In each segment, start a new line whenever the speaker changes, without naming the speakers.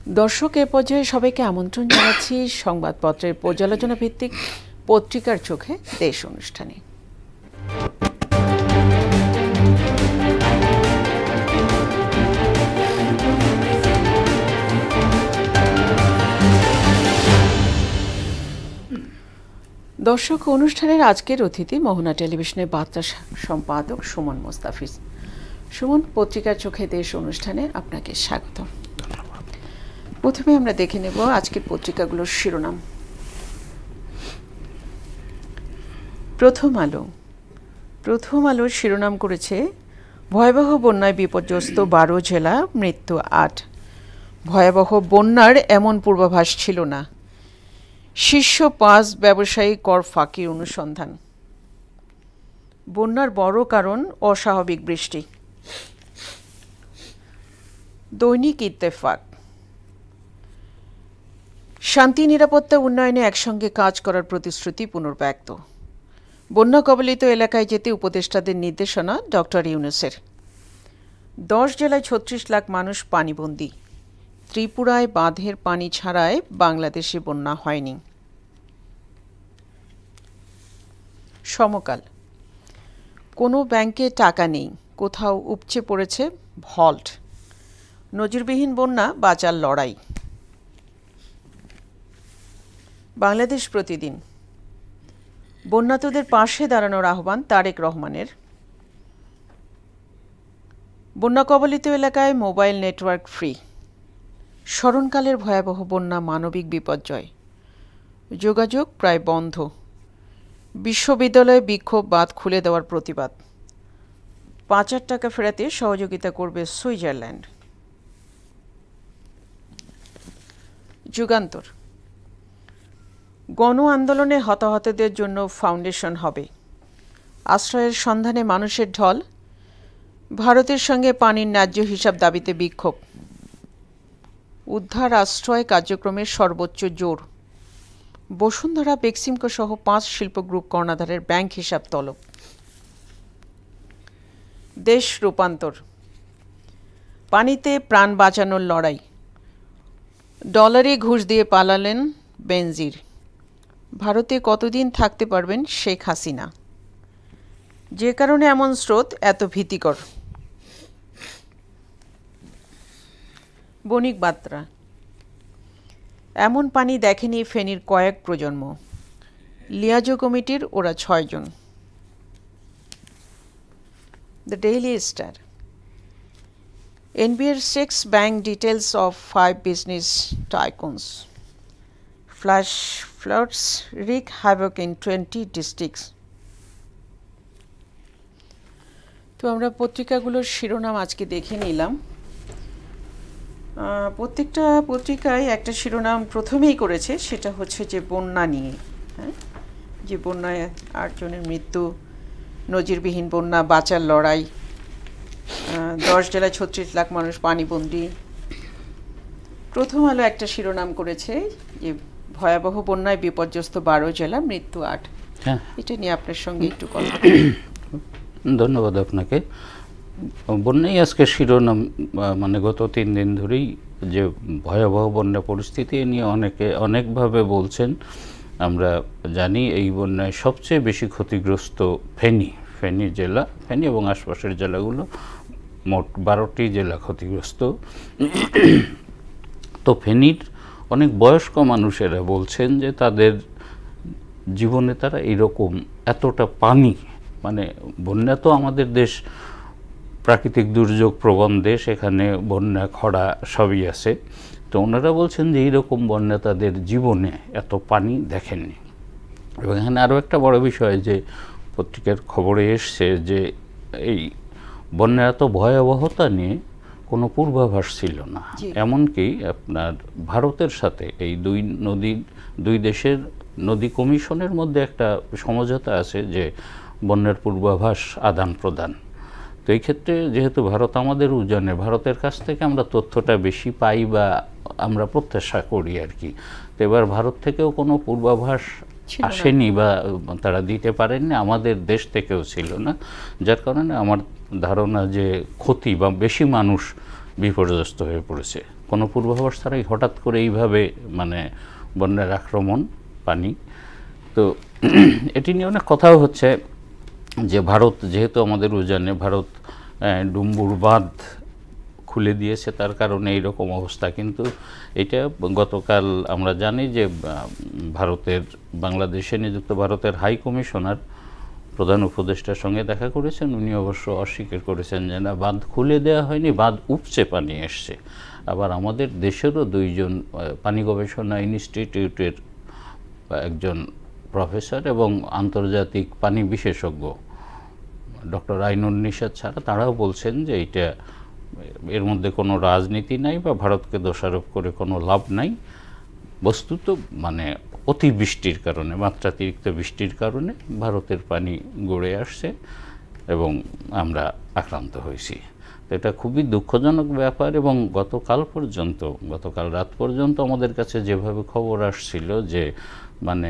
দর্শক এ পর্যায়ে সবাইকে আমন্ত্রণ জানাচ্ছি সংবাদপত্রের পর্যালোচনা ভিত্তিক পত্রিকার চোখে দেশ অনুষ্ঠানে। দর্শক, অনুষ্ঠানের আজকের অতিথি মোহনা টেলিভিশনের বার্তা সম্পাদক সুমন মোস্তাফিজ। সুমন, পত্রিকার চোখে দেশ অনুষ্ঠানে আপনাকে স্বাগত। প্রথমে আমরা দেখে নেব আজকের পত্রিকাগুলোর শিরোনাম। প্রথম আলোর শিরোনাম করেছে ভয়াবহ বন্যায় বিপর্যস্ত 12 জেলা, মৃত্যু 8। ভয়াবহ বন্যার এমন পূর্বাভাস ছিল না, শীর্ষ 5 ব্যবসায়ী কর ফাঁকির অনুসন্ধান। বন্যার বড় কারণ অস্বাভাবিক বৃষ্টি। দৈনিক ইত্তেফাক, শান্তি নিরাপত্তা উন্নয়নে একসঙ্গে কাজ করার প্রতিশ্রুতি পুনর্ব্যক্ত। বন্যা কবলিত এলাকায় যেতে উপদেষ্টাদের নির্দেশনা ডক্টর ইউনূসের। 10 জেলায় 36 লাখ মানুষ পানিবন্দী। ত্রিপুরায় বাঁধের পানি ছাড়ায় বাংলাদেশে বন্যা হয়নি। সমকাল, কোনো ব্যাংকে টাকা নেই, কোথাও উপচে পড়েছে ভল্ট। নজিরবিহীন বন্যা, বাঁচার লড়াই। বাংলাদেশ প্রতিদিন, বন্যাতুদের পাশে দাঁড়ানোর আহ্বান তারেক রহমানের। বন্যা কবলিত এলাকায় মোবাইল নেটওয়ার্ক ফ্রি। স্মরণকালের ভয়াবহ বন্যা, মানবিক বিপর্যয়, যোগাযোগ প্রায় বন্ধ। বিশ্ববিদ্যালয়ে বিক্ষোভ, বাঁধ খুলে দেওয়ার প্রতিবাদ। 5,000 টাকা ফেরাতে সহযোগিতা করবে সুইজারল্যান্ড। যুগান্তর, গণ আন্দোলনে হতাহতদের জন্য ফাউন্ডেশন হবে। আশ্রয়ের সন্ধানে মানুষের ঢল। ভারতের সঙ্গে পানির ন্যায্য হিসাব দাবিতে বিক্ষোভ। উদ্ধার আশ্রয় কার্যক্রমের সর্বোচ্চ জোর। বসুন্ধরা, বেক্সিমকো সহ 5 শিল্প গ্রুপ কর্ণধারের ব্যাংক হিসাব তলব। দেশ রূপান্তর, পানিতে প্রাণ বাঁচানোর লড়াই। ডলারে ঘুষ দিয়ে পালালেন বেনজির। ভারতে কতদিন থাকতে পারবেন শেখ হাসিনা? যে কারণে এমন স্রোত, এত ভীতিকর। বণিক বার্তা, এমন পানি দেখেনি ফেনীর কয়েক প্রজন্ম। লিয়াজো কমিটির ওরা 6 জন। দ্য ডেইলি স্টার, NBAর 6 bank details of 5 business tycoons. Flash floods wreak havoc in 20 districts. তো আমরা পত্রিকাগুলোর শিরোনাম আজকে দেখে নিলাম। প্রত্যেকটা পত্রিকায় একটা শিরোনাম প্রথমেই করেছে, সেটা হচ্ছে যে বন্যা নিয়ে। যে বন্যায় 8 জনের মৃত্যু, নজিরবিহীন বন্যা, বাঁচার লড়াই। 10 জেলায় 36 লাখ মানুষ পানিবন্দী। প্রথম আলো একটা শিরোনাম করেছে যে ভয়াবহ বন্যায় বিপর্যস্ত 12 জেলা, মৃত্যু 8। এটা নিয়ে আপনার সঙ্গে একটু কথা।
ধন্যবাদ আপনাকে। বন্যাই আজকে শিরোনাম, মানে গত 3 দিন ধরেই যে ভয়াবহ বন্যা পরিস্থিতি এ নিয়ে অনেকে অনেকভাবে বলছেন। আমরা জানি এই বন্যায় সবচেয়ে বেশি ক্ষতিগ্রস্ত ফেনী জেলা, ফেনী এবং আশপাশের জেলাগুলো, মোট 12টি জেলা ক্ষতিগ্রস্ত। তো ফেনীর অনেক বয়স্ক মানুষেরা বলছেন যে তাদের জীবনে তারা এইরকম এতটা পানি, মানে বন্যা তো আমাদের দেশ প্রাকৃতিক দুর্যোগ প্রবণ দেশ, এখানে বন্যা খরা সবই আছে। তো ওনারা বলছেন যে এইরকম বন্যা তাদের জীবনে এত পানি দেখেননি। এবং এখানে আরও একটা বড় বিষয় যে পত্রিকার খবরে এসছে যে এই বন্যার এত ভয়াবহতা নিয়ে কোনো পূর্বাভাস ছিল না। এমনকি আপনার ভারতের সাথে এই দুই দেশের নদী কমিশনের মধ্যে একটা সমঝোতা আছে যে বন্যার পূর্বাভাস আদান প্রদান। তো এই ক্ষেত্রে যেহেতু ভারত আমাদের উজানে, ভারতের কাছ থেকে আমরা তথ্যটা বেশি পাই বা আমরা প্রত্যাশা করি আর কি। তো এবার ভারত থেকেও কোনো পূর্বাভাস আসেনি বা তারা দিতে পারেননি, আমাদের দেশ থেকেও ছিল না। যার কারণে আমার ধারণা যে ক্ষতি বা বেশি মানুষ বিপর্যস্ত হয়ে পড়েছে। কোনো পূর্বাভাস ছাড়াই হঠাৎ করে এইভাবে মানে বন্যার আক্রমণ, পানি। তো এটি নিয়ে অনেক কথাও হচ্ছে যে ভারত যেহেতু আমাদের উজানে, ভারত ডুম্বুর বাঁধ খুলে দিয়েছে, তার কারণে এইরকম অবস্থা। কিন্তু এটা গতকাল আমরা জানি যে ভারতের বাংলাদেশে নিযুক্ত ভারতের হাই কমিশনার প্রধান উপদেষ্টার সঙ্গে দেখা করেছেন। উনি অবশ্য অস্বীকার করেছেন যে না, বাঁধ খুলে দেওয়া হয়নি, বাঁধ উপচে পানি এসছে। আবার আমাদের দেশেরও দুইজন পানি গবেষণা ইনস্টিটিউটের একজন প্রফেসর এবং আন্তর্জাতিক পানি বিশেষজ্ঞ ডক্টর আইনুন নিশাত ছাড়া তারাও বলছেন যে এইটা, এর মধ্যে কোনো রাজনীতি নাই বা ভারতকে দোষারোপ করে কোনো লাভ নাই। বস্তুত মানে অতিবৃষ্টির কারণে, মাত্রাতিরিক্ত বৃষ্টির কারণে ভারতের পানি গড়ে আসছে এবং আমরা আক্রান্ত হয়েছি। এটা খুবই দুঃখজনক ব্যাপার। এবং গতকাল রাত পর্যন্ত আমাদের কাছে যেভাবে খবর আসছিল যে মানে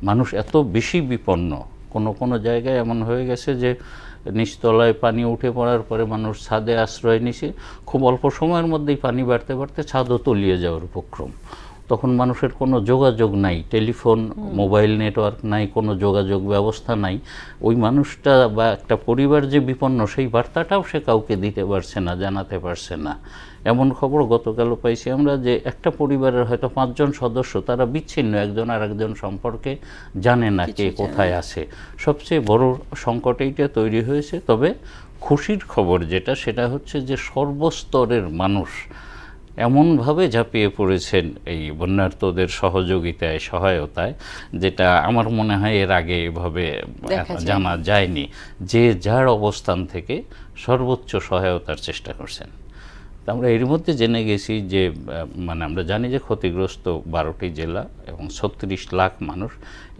মানুষ এত বেশি বিপন্ন, কোনো জায়গায় এমন হয়ে গেছে যে নিচতলায় পানি উঠে পড়ার পরে মানুষ ছাদে আশ্রয় নিছে, খুব অল্প সময়ের মধ্যেই পানি বাড়তে বাড়তে ছাদও তলিয়ে যাওয়ার উপক্রম। তখন মানুষের কোনো যোগাযোগ নাই, টেলিফোন, মোবাইল নেটওয়ার্ক নাই, কোনো যোগাযোগ ব্যবস্থা নাই। ওই মানুষটা বা একটা পরিবার যে বিপন্ন, সেই বার্তাটাও সে কাউকে দিতে পারছে না, জানাতে পারছে না। এমন খবর গতকালও পাইছি আমরা যে একটা পরিবারের হয়তো 5 জন সদস্য, তারা বিচ্ছিন্ন, একজন আর একজন সম্পর্কে জানে না কে কোথায় আছে। সবচেয়ে বড় সংকট এইটা তৈরি হয়েছে। তবে খুশির খবর যেটা, সেটা হচ্ছে যে সর্বস্তরের মানুষ এমনভাবে ঝাঁপিয়ে পড়েছেন এই বন্যার্তদের সহযোগিতায়, সহায়তায়, যেটা আমার মনে হয় এর আগে এভাবে জানা যায়নি। যে যার অবস্থান থেকে সর্বোচ্চ সহায়তার চেষ্টা করছেন। আমরা এর মধ্যে জেনে গেছি যে মানে আমরা জানি যে ক্ষতিগ্রস্ত 12টি জেলা এবং 36 লাখ মানুষ।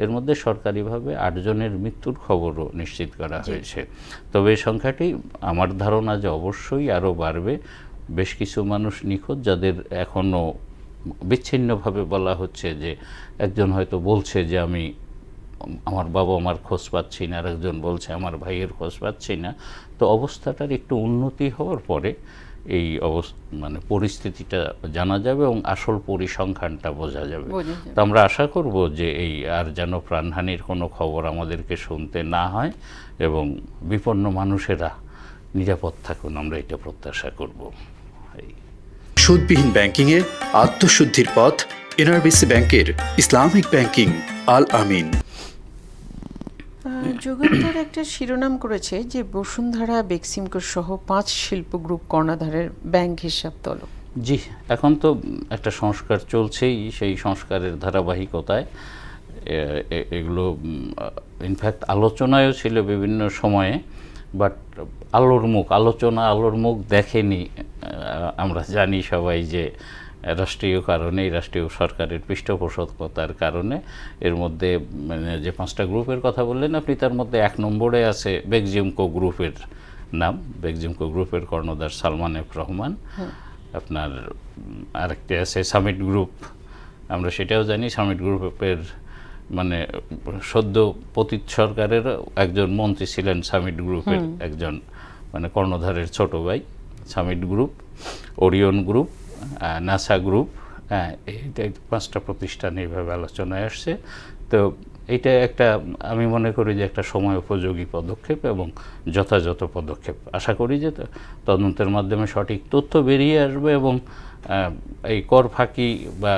এর মধ্যে সরকারিভাবে 8 জনের মৃত্যুর খবরও নিশ্চিত করা হয়েছে। তবে এই সংখ্যাটি আমার ধারণা যে অবশ্যই আরও বাড়বে। বেশ কিছু মানুষ নিখোঁজ, যাদের এখনও বিচ্ছিন্নভাবে বলা হচ্ছে যে একজন হয়তো বলছে যে আমার বাবা মার খোঁজ পাচ্ছি না, আর একজন বলছে আমার ভাইয়ের খোঁজ পাচ্ছি না। তো অবস্থাটার একটু উন্নতি হওয়ার পরে এই মানে পরিস্থিতিটা জানা যাবে এবং আসল পরিসংখ্যানটা বোঝা যাবে। তো আমরা আশা করব যে এই আর যেন প্রাণহানির কোনো খবর আমাদেরকে শুনতে না হয় এবং বিপন্ন মানুষেরা নিরাপদ থাকুন, আমরা এটা প্রত্যাশা করব।
সুদবিহীন ব্যাংকিংয়ের আত্মশুদ্ধির পথ, এনআরবিসি ব্যাংকের ইসলামিক ব্যাংকিং আল আমিন।
যুগান্তর একটা শিরোনাম করেছে যে বসুন্ধরা, বেক্সিমকো সহ 5 শিল্প গ্রুপ কর্ণধারের ব্যাংক হিসাব তলব।
জি, এখন তো একটা সংস্কার চলছেই, সেই সংস্কারের ধারাবাহিকতায় এগুলো ইনফ্যাক্ট আলোচনায়ও ছিল বিভিন্ন সময়ে, বাট আলোর মুখ দেখেনি। আমরা জানি সবাই যে রাষ্ট্রীয় কারণে, রাষ্ট্রীয় সরকারের পৃষ্ঠপোষকতার কারণে এর মধ্যে মানে যে 5টা গ্রুপের কথা বললেন আপনি, তার মধ্যে 1 নম্বরে আছে বেক্সিমকো গ্রুপের নাম। বেক্সিমকো গ্রুপের কর্ণধার সালমান এফ রহমান। আপনার আরেকটি আছে সামিট গ্রুপ, আমরা সেটাও জানি। সামিট গ্রুপের মানে সদ্য পতিত সরকারের একজন মন্ত্রী ছিলেন সামিট গ্রুপের একজন মানে কর্ণধারের ছোট ভাই। Summit group, Orion group, NASA group, এইটা 5টা প্রতিষ্ঠান এইভাবে আলোচনায় আসছে। তো এইটা একটা, আমি মনে করি যে একটা সময় উপযোগী পদক্ষেপ এবং যথাযথ পদক্ষেপ। আশা করি যে তদন্তের মাধ্যমে সঠিক তথ্য বেরিয়ে আসবে এবং এই কর ফাঁকি বা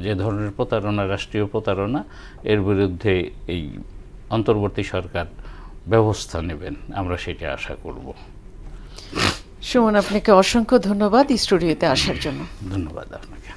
যে ধরনের প্রতারণা, রাষ্ট্রীয় প্রতারণা, এর বিরুদ্ধে এই অন্তর্বর্তী সরকার ব্যবস্থা নেবেন, আমরা সেটা আশা করব।
সুমন, আপনাকে অসংখ্য ধন্যবাদ স্টুডিওতে আসার জন্য।
ধন্যবাদ আপনাকে।